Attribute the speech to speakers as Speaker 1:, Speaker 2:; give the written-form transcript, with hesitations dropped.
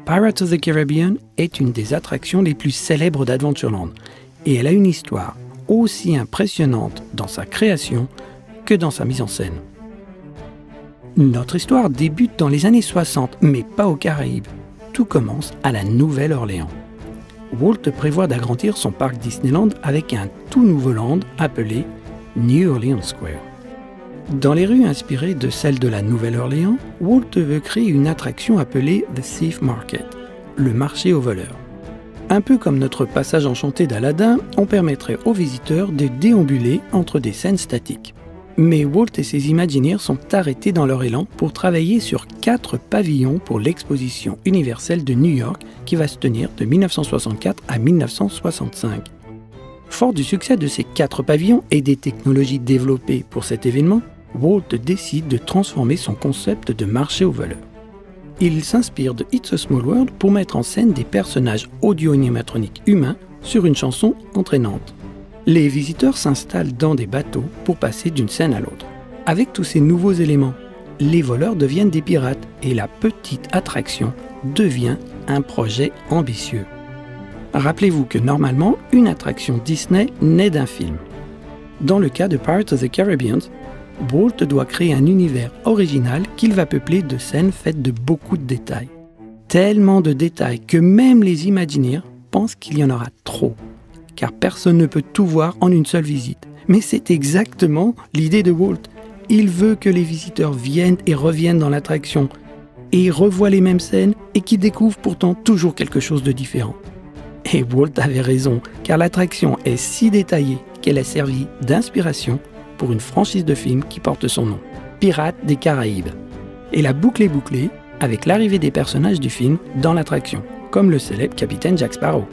Speaker 1: Pirates of the Caribbean est une des attractions les plus célèbres d'Adventureland et elle a une histoire aussi impressionnante dans sa création que dans sa mise en scène. Notre histoire débute dans les années 60, mais pas aux Caraïbes. Tout commence à la Nouvelle-Orléans. Walt prévoit d'agrandir son parc Disneyland avec un tout nouveau land appelé New Orleans Square. Dans les rues inspirées de celles de la Nouvelle-Orléans, Walt veut créer une attraction appelée The Thief Market, le marché aux voleurs. Un peu comme notre passage enchanté d'Aladin, on permettrait aux visiteurs de déambuler entre des scènes statiques. Mais Walt et ses Imagineers sont arrêtés dans leur élan pour travailler sur 4 pavillons pour l'exposition universelle de New York qui va se tenir de 1964 à 1965. Fort du succès de ces 4 pavillons et des technologies développées pour cet événement, Walt décide de transformer son concept de marché aux voleurs. Il s'inspire de It's a Small World pour mettre en scène des personnages audio-animatroniques humains sur une chanson entraînante. Les visiteurs s'installent dans des bateaux pour passer d'une scène à l'autre. Avec tous ces nouveaux éléments, les voleurs deviennent des pirates et la petite attraction devient un projet ambitieux. Rappelez-vous que normalement, une attraction Disney naît d'un film. Dans le cas de Pirates of the Caribbean, Walt doit créer un univers original qu'il va peupler de scènes faites de beaucoup de détails. Tellement de détails que même les Imagineers pensent qu'il y en aura trop, car personne ne peut tout voir en une seule visite. Mais c'est exactement l'idée de Walt. Il veut que les visiteurs viennent et reviennent dans l'attraction, et revoient les mêmes scènes et qui découvrent pourtant toujours quelque chose de différent. Et Walt avait raison, car l'attraction est si détaillée qu'elle a servi d'inspiration pour une franchise de films qui porte son nom, Pirates des Caraïbes. Et la boucle est bouclée avec l'arrivée des personnages du film dans l'attraction, comme le célèbre capitaine Jack Sparrow.